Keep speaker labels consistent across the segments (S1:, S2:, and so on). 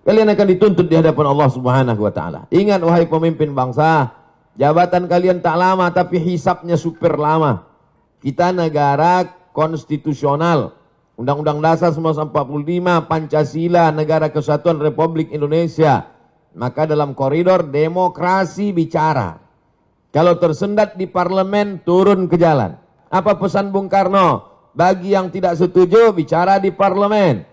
S1: Kalian akan dituntut di hadapan Allah Subhanahu wa taala. Ingat wahai pemimpin bangsa, jabatan kalian tak lama tapi hisapnya super lama. Kita negara konstitusional. Undang-Undang Dasar 1945, Pancasila, Negara Kesatuan Republik Indonesia. Maka dalam koridor demokrasi bicara. Kalau tersendat di parlemen, turun ke jalan. Apa pesan Bung Karno? Bagi yang tidak setuju, bicara di parlemen.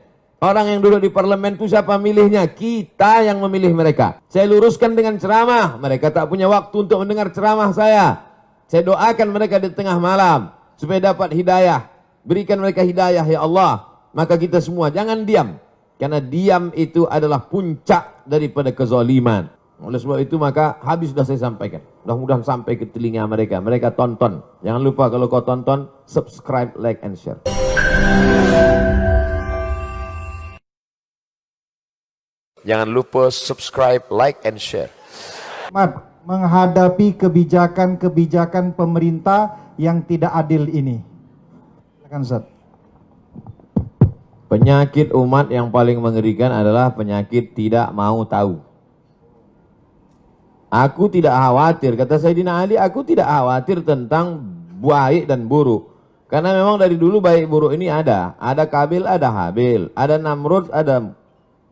S1: Orang yang duduk di parlemen itu siapa milihnya? Kita yang memilih mereka. Saya luruskan dengan ceramah. Mereka tak punya waktu untuk mendengar ceramah saya. Saya doakan mereka di tengah malam supaya dapat hidayah. Berikan mereka hidayah ya Allah. Maka kita semua jangan diam. Karena diam itu adalah puncak daripada kezaliman. Oleh sebab itu maka habis sudah saya sampaikan. Mudah-mudahan sampai ke telinga mereka. Mereka tonton. Jangan lupa kalau kau tonton, subscribe, like, and share.
S2: Jangan lupa subscribe, like, and share.
S3: Menghadapi kebijakan-kebijakan pemerintah yang tidak adil ini. Silakan Ustaz.
S1: Penyakit umat yang paling mengerikan adalah penyakit tidak mau tahu. Aku tidak khawatir, kata Sayyidina Ali, aku tidak khawatir tentang baik dan buruk. Karena memang dari dulu baik buruk ini ada. Ada Kabil, ada Habil. Ada Namrud, ada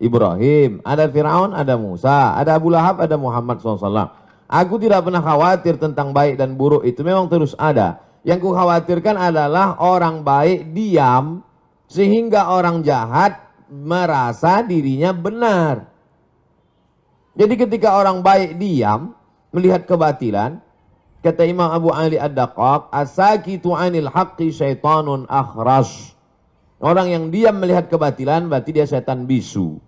S1: Ibrahim. Ada Fir'aun, ada Musa. Ada Abu Lahab, ada Muhammad SAW. Aku tidak pernah khawatir tentang baik dan buruk, itu memang terus ada. Yang ku khawatirkan adalah orang baik diam, sehingga orang jahat merasa dirinya benar. Jadi ketika orang baik diam, melihat kebatilan, kata Imam Abu Ali Ad-Daqqaq, as-sakitu 'anil haqqi syaitanun akhras. Orang yang diam melihat kebatilan, berarti dia setan bisu.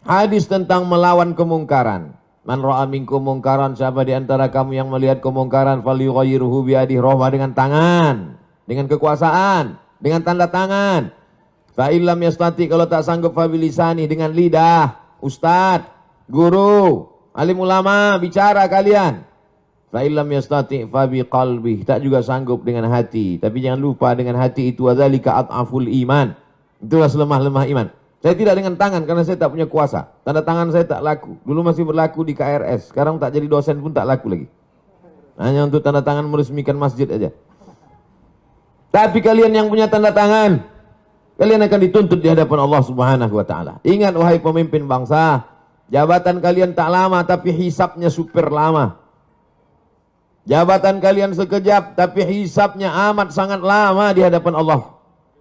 S1: Hadis tentang melawan kemungkaran. Man ra'a minkum mungkaran, siapa di antara kamu yang melihat kemungkaran, falyughayyirhu biyadihi, rohbah dengan tangan, dengan kekuasaan, dengan tanda tangan. Fa illam yastati, kalau tak sanggup fa bilisani, dengan lidah. Ustaz, guru, alim ulama, bicara kalian. Fa illam yastati fa biqalbi, tak juga sanggup dengan hati. Tapi jangan lupa dengan hati itu adzalika at'aful iman. Itulah selemah-lemah iman. Saya tidak dengan tangan karena saya tak punya kuasa. Tanda tangan saya tak laku. Dulu masih berlaku di KRS. Sekarang tak jadi dosen pun tak laku lagi. Hanya untuk tanda tangan meresmikan masjid aja. Tapi kalian yang punya tanda tangan, kalian akan dituntut di hadapan Allah Subhanahu wa taala. Ingat wahai pemimpin bangsa, jabatan kalian tak lama tapi hisapnya super lama. Jabatan kalian sekejap tapi hisapnya amat sangat lama di hadapan Allah.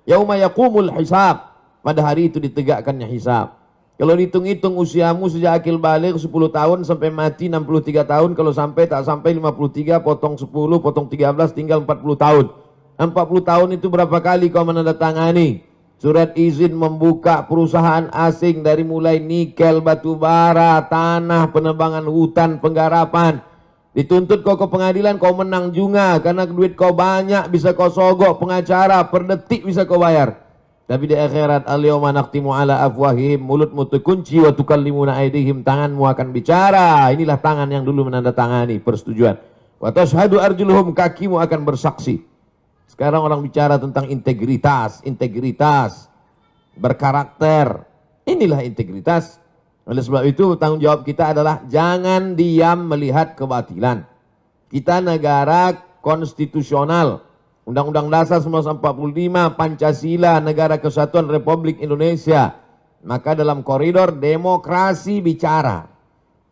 S1: Yauma yaqumul hisab. Pada hari itu ditegakkannya hisab. Kalau dihitung-hitung usiamu sejak akil balik 10 tahun sampai mati 63 tahun. Kalau sampai tak sampai 53, potong 10, potong 13, tinggal 40 tahun. 40 tahun itu berapa kali kau menandatangani surat izin membuka perusahaan asing, dari mulai nikel, batu bara, tanah, penebangan hutan, penggarapan. Dituntut kau ke pengadilan, kau menang juga karena duit kau banyak, bisa kau sogok pengacara, per detik bisa kau bayar. Tapi di akhirat, al-yawma nakhtimu ala afwahihim, mulutmu terkunci, wa tukallimuna aydihim, tanganmu akan bicara. Inilah tangan yang dulu menandatangani persetujuan. Wa tashhadu arjuluhum, kakimu akan bersaksi. Sekarang orang bicara tentang integritas, berkarakter. Inilah integritas. Oleh sebab itu tanggung jawab kita adalah jangan diam melihat kebatilan. Kita negara konstitusional. Undang-Undang Dasar 1945, Pancasila, Negara Kesatuan Republik Indonesia. Maka dalam koridor demokrasi bicara.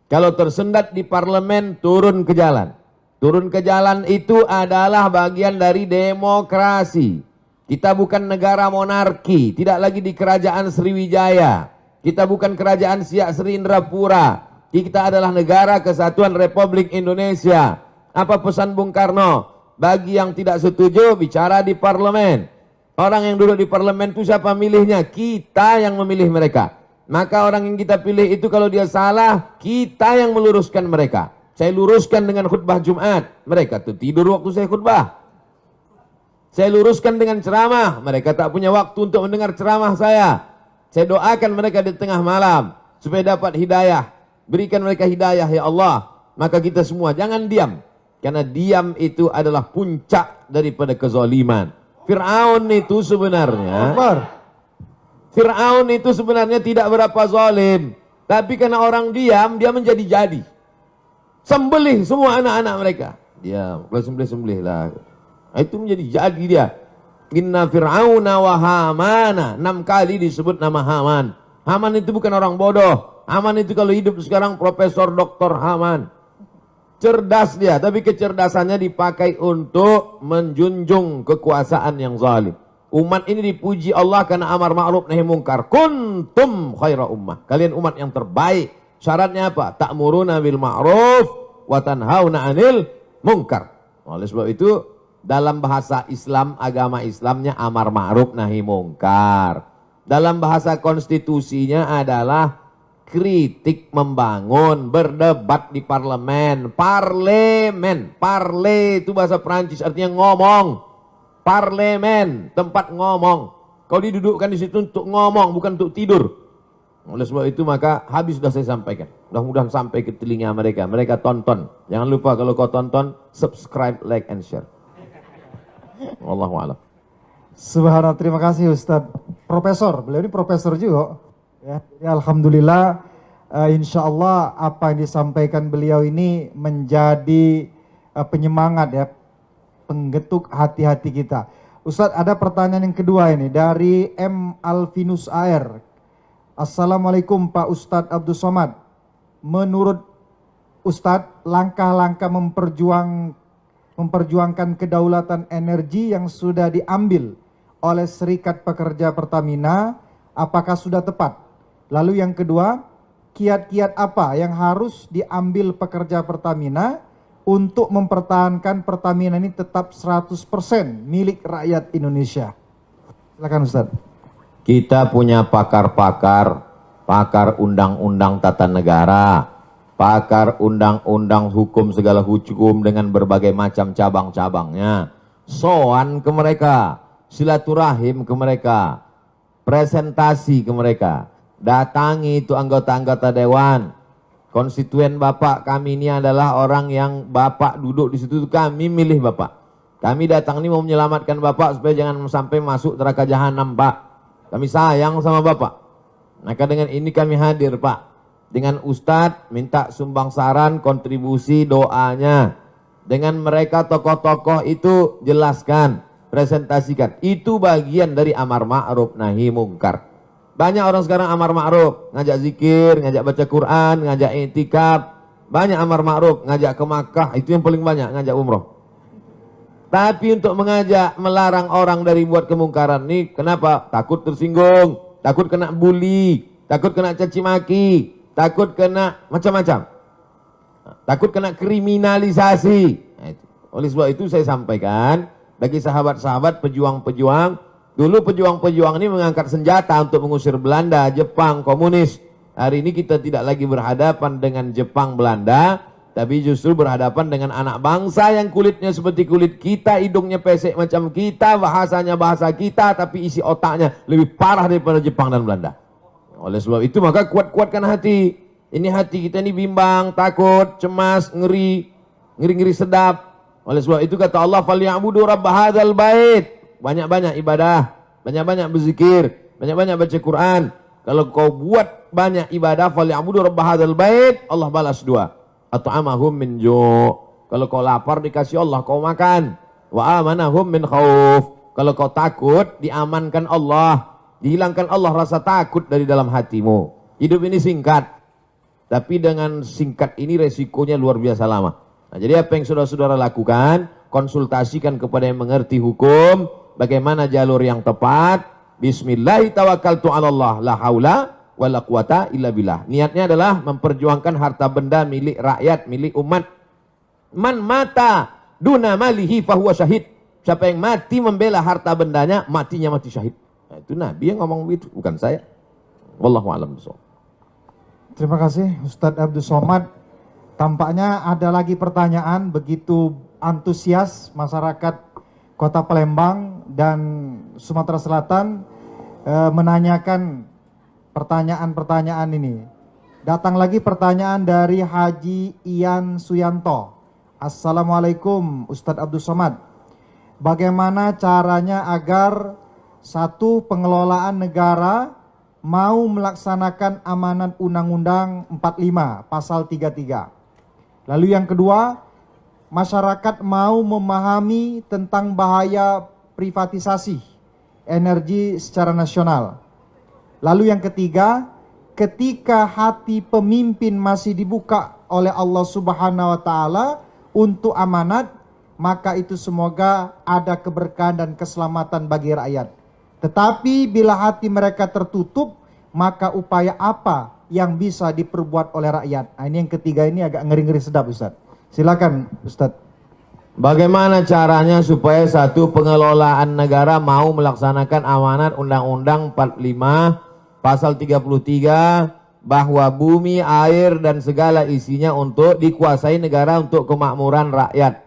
S1: Kalau tersendat di parlemen, turun ke jalan. Turun ke jalan itu adalah bagian dari demokrasi. Kita bukan negara monarki, tidak lagi di kerajaan Sriwijaya. Kita bukan kerajaan Siak Sri Indrapura. Kita adalah negara Kesatuan Republik Indonesia. Apa pesan Bung Karno? Bagi yang tidak setuju, bicara di parlemen. Orang yang duduk di parlemen itu siapa milihnya? Kita yang memilih mereka. Maka orang yang kita pilih itu kalau dia salah, kita yang meluruskan mereka. Saya luruskan dengan khutbah Jumat. Mereka tuh tidur waktu saya khutbah. Saya luruskan dengan ceramah. Mereka tak punya waktu untuk mendengar ceramah saya. Saya doakan mereka di tengah malam supaya dapat hidayah. Berikan mereka hidayah ya Allah. Maka kita semua jangan diam. Karena diam itu adalah puncak daripada kezaliman. Fir'aun itu sebenarnya Fir'aun itu sebenarnya tidak berapa zalim, tapi karena orang diam, dia menjadi-jadi. Sembelih semua anak-anak mereka. Dia sembelih lah. Itu menjadi jadi dia. Inna Fir'auna wa Hamana. 6 kali disebut nama Haman. Haman itu bukan orang bodoh. Haman itu kalau hidup sekarang Profesor Dr. Haman. Cerdas dia, tapi kecerdasannya dipakai untuk menjunjung kekuasaan yang zalim. Umat ini dipuji Allah karena amar ma'ruf nahi mungkar. Kuntum khaira ummah. Kalian umat yang terbaik. Syaratnya apa? Ta'muruna bil ma'ruf wa tanhauna 'anil munkar. Oleh sebab itu dalam bahasa Islam, agama Islamnya amar ma'ruf nahi mungkar. Dalam bahasa konstitusinya adalah kritik membangun, berdebat di parlemen. Parlemen, parle itu bahasa Perancis artinya ngomong. Parlemen, tempat ngomong. Kau didudukkan di situ untuk ngomong, bukan untuk tidur. Oleh sebab itu maka habis sudah saya sampaikan. Mudah-mudahan sampai ke telinga mereka. Mereka tonton. Jangan lupa kalau kau tonton, subscribe, like, and share. Wallahu a'lam.
S3: Subhanallah, terima kasih Ustadz. Profesor, beliau ini profesor juga. Ya, alhamdulillah, insya Allah apa yang disampaikan beliau ini menjadi penyemangat ya, penggetuk hati-hati kita. Ustadz, ada pertanyaan yang kedua ini dari M. Alvinus AR. Assalamualaikum Pak Ustadz Abdul Somad. Menurut Ustadz, langkah-langkah memperjuangkan kedaulatan energi yang sudah diambil oleh Serikat Pekerja Pertamina, apakah sudah tepat? Lalu yang kedua, kiat-kiat apa yang harus diambil pekerja Pertamina untuk mempertahankan Pertamina ini tetap 100% milik rakyat Indonesia? Silakan Ustaz.
S1: Kita punya pakar-pakar, pakar undang-undang tata negara, pakar undang-undang hukum segala hukum dengan berbagai macam cabang-cabangnya. Soan ke mereka, silaturahim ke mereka, presentasi ke mereka, datangi itu anggota-anggota dewan. Konstituen Bapak kami ini adalah orang yang Bapak duduk di situ, kami milih Bapak. Kami datang ini mau menyelamatkan Bapak supaya jangan sampai masuk neraka jahanam, Pak. Kami sayang sama Bapak. Maka dengan ini kami hadir, Pak. Dengan Ustadz minta sumbang saran, kontribusi, doanya. Dengan mereka tokoh-tokoh itu jelaskan, presentasikan. Itu bagian dari amar ma'ruf nahi mungkar. Banyak orang sekarang amar ma'ruf, ngajak zikir, ngajak baca Quran, ngajak i'tikaf. Banyak amar ma'ruf, ngajak ke Makkah, itu yang paling banyak, ngajak umroh. Tapi untuk mengajak, melarang orang dari buat kemungkaran ini, kenapa? Takut tersinggung, takut kena bully, takut kena caci maki, takut kena macam-macam. Takut kena kriminalisasi. Nah, oleh sebab itu saya sampaikan, bagi sahabat-sahabat pejuang-pejuang, dulu pejuang-pejuang ini mengangkat senjata untuk mengusir Belanda, Jepang, komunis. Hari ini kita tidak lagi berhadapan dengan Jepang, Belanda, tapi justru berhadapan dengan anak bangsa yang kulitnya seperti kulit kita, hidungnya pesek macam kita, bahasanya bahasa kita, tapi isi otaknya lebih parah daripada Jepang dan Belanda. Oleh sebab itu maka kuat-kuatkan hati. Ini hati kita ini bimbang, takut, cemas, ngeri sedap. Oleh sebab itu kata Allah, "Falyabudu rabb hadzal bait." Banyak-banyak ibadah, banyak-banyak berzikir, banyak-banyak baca Quran. Kalau kau buat banyak ibadah, "Falyabudu rabb hadzal bait," Allah balas 2. At'amahum min ju'. Kalau kau lapar dikasih Allah kau makan. Wa amanahum min khauf. Kalau kau takut diamankan Allah, dihilangkan Allah rasa takut dari dalam hatimu. Hidup ini singkat, tapi dengan singkat ini resikonya luar biasa lama. Nah, jadi apa yang saudara-saudara lakukan, konsultasikan kepada yang mengerti hukum, bagaimana jalur yang tepat. Bismillahi tawakkaltu 'alallah, la haula wala quwata illa billah. Niatnya adalah memperjuangkan harta benda milik rakyat, milik umat. Man mata duna malihi fahuwa syahid. Siapa yang mati membela harta bendanya, matinya mati syahid. Nah, itu Nabi yang ngomong begitu, bukan saya. Wallahu a'lam bishawab.
S3: Terima kasih Ustadz Abdul Somad. Tampaknya ada lagi pertanyaan, begitu antusias masyarakat Kota Palembang dan Sumatera Selatan menanyakan pertanyaan-pertanyaan ini. Datang lagi pertanyaan dari Haji Ian Suyanto. Assalamualaikum Ustadz Abdul Somad. Bagaimana caranya agar satu pengelolaan negara mau melaksanakan amanat Undang-Undang 45 pasal 33. Lalu yang kedua, masyarakat mau memahami tentang bahaya privatisasi energi secara nasional. Lalu yang ketiga, ketika hati pemimpin masih dibuka oleh Allah Subhanahu wa taala untuk amanat, maka itu semoga ada keberkahan dan keselamatan bagi rakyat. Tetapi bila hati mereka tertutup, maka upaya apa yang bisa diperbuat oleh rakyat? Nah, ini yang ketiga, ini agak ngeri-ngeri sedap, Ustaz. Silakan, Ustaz.
S1: Bagaimana caranya supaya satu pengelolaan negara mau melaksanakan amanat Undang-Undang 45 pasal 33 bahwa bumi, air dan segala isinya untuk dikuasai negara untuk kemakmuran rakyat.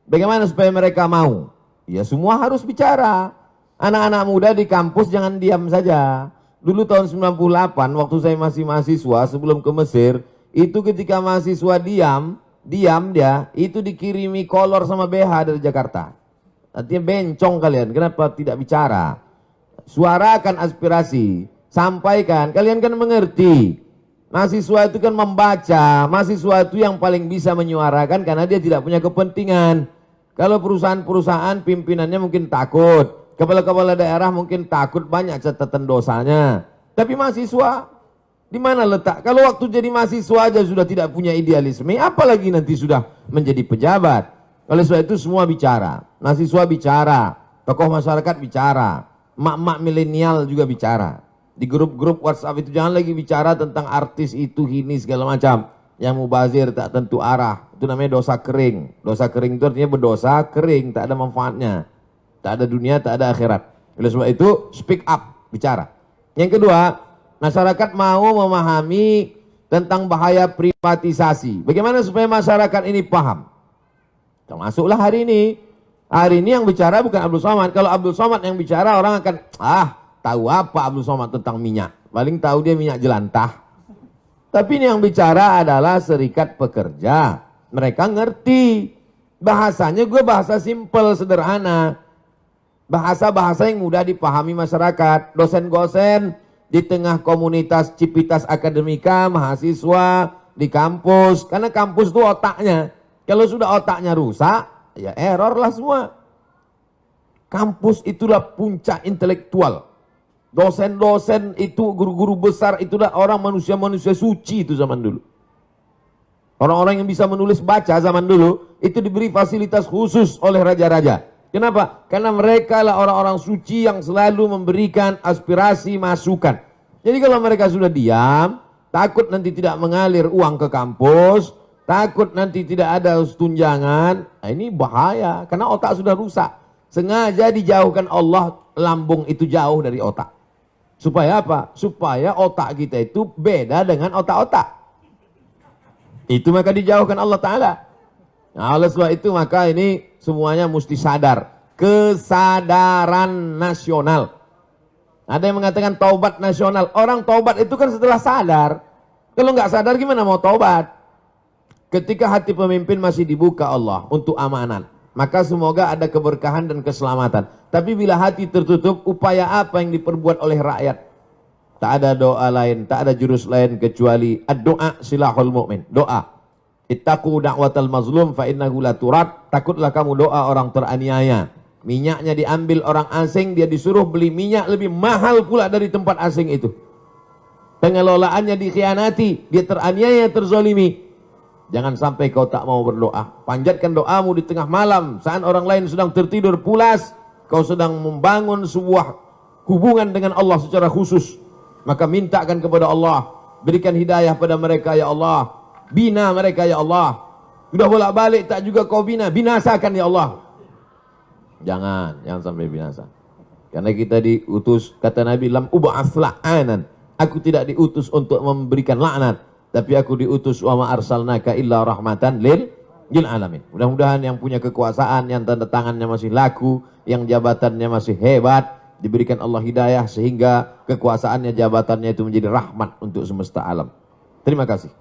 S1: Bagaimana supaya mereka mau? Ya semua harus bicara. Anak-anak muda di kampus jangan diam saja. Dulu tahun 98 waktu saya masih mahasiswa sebelum ke Mesir, itu ketika mahasiswa diam dia, itu dikirimi kolor sama BH dari Jakarta. Artinya bencong kalian, kenapa tidak bicara? Suarakan aspirasi, sampaikan, kalian kan mengerti. Mahasiswa itu kan membaca, mahasiswa itu yang paling bisa menyuarakan karena dia tidak punya kepentingan. Kalau perusahaan-perusahaan pimpinannya mungkin takut, kepala-kepala daerah mungkin takut banyak catatan dosanya. Tapi mahasiswa, di mana letak? Kalau waktu jadi mahasiswa aja sudah tidak punya idealisme, apalagi nanti sudah menjadi pejabat. Oleh sebab itu semua bicara. Mahasiswa bicara, tokoh masyarakat bicara, mak-mak milenial juga bicara. Di grup-grup WhatsApp itu jangan lagi bicara tentang artis itu, ini segala macam. Yang mubazir tak tentu arah. Itu namanya dosa kering. Dosa kering itu artinya berdosa kering, tak ada manfaatnya. Tak ada dunia, tak ada akhirat. Oleh sebab itu speak up, bicara. Yang kedua, masyarakat mau memahami tentang bahaya privatisasi. Bagaimana supaya masyarakat ini paham? Termasuklah hari ini. Hari ini yang bicara bukan Abdul Somad. Kalau Abdul Somad yang bicara, orang akan, tahu apa Abdul Somad tentang minyak? Paling tahu dia minyak jelantah. Tapi ini yang bicara adalah serikat pekerja. Mereka ngerti. Bahasanya gue bahasa simpel, sederhana. Bahasa-bahasa yang mudah dipahami masyarakat. Dosen-dosen di tengah komunitas Civitas Akademika, mahasiswa di kampus, karena kampus itu otaknya. Kalau sudah otaknya rusak, ya error lah semua. Kampus itulah puncak intelektual. Dosen-dosen itu, guru-guru besar itulah orang manusia-manusia suci itu zaman dulu. Orang-orang yang bisa menulis baca zaman dulu, itu diberi fasilitas khusus oleh raja-raja. Kenapa? Karena mereka lah orang-orang suci yang selalu memberikan aspirasi, masukan. Jadi kalau mereka sudah diam, takut nanti tidak mengalir uang ke kampus, takut nanti tidak ada tunjangan, ini bahaya. Karena otak sudah rusak. Sengaja dijauhkan Allah, lambung itu jauh dari otak. Supaya apa? Supaya otak kita itu beda dengan otak-otak. Itu maka dijauhkan Allah Ta'ala. Nah, oleh sebab itu maka ini semuanya mesti sadar. Kesadaran nasional. Ada yang mengatakan taubat nasional. Orang taubat itu kan setelah sadar. Kalau nggak sadar gimana mau taubat? Ketika hati pemimpin masih dibuka Allah untuk amanat, maka semoga ada keberkahan dan keselamatan. Tapi bila hati tertutup, upaya apa yang diperbuat oleh rakyat? Tak ada doa lain, tak ada jurus lain kecuali ad-doa silahul mu'min. Doa. Ittaqu da'watal mazlum fa innahu la turad. Takutlah kamu doa orang teraniaya. Minyaknya diambil orang asing, dia disuruh beli minyak lebih mahal pula dari tempat asing itu. Pengelolaannya dikhianati, dia teraniaya, terzolimi. Jangan sampai kau tak mau berdoa. Panjatkan doamu di tengah malam, saat orang lain sedang tertidur pulas, kau sedang membangun sebuah hubungan dengan Allah secara khusus. Maka mintakan kepada Allah, berikan hidayah pada mereka ya Allah. Bina mereka ya Allah. Sudah bolak-balik tak juga kau bina, binasakan ya Allah. Jangan sampai binasa. Karena kita diutus, kata Nabi, lam ub'ats la'anan. Aku tidak diutus untuk memberikan laknat, tapi aku diutus wa ma arsalnaka illa rahmatan lil alamin. Mudah-mudahan yang punya kekuasaan, yang tanda tangannya masih laku, yang jabatannya masih hebat, diberikan Allah hidayah sehingga kekuasaannya, jabatannya itu menjadi rahmat untuk semesta alam. Terima kasih.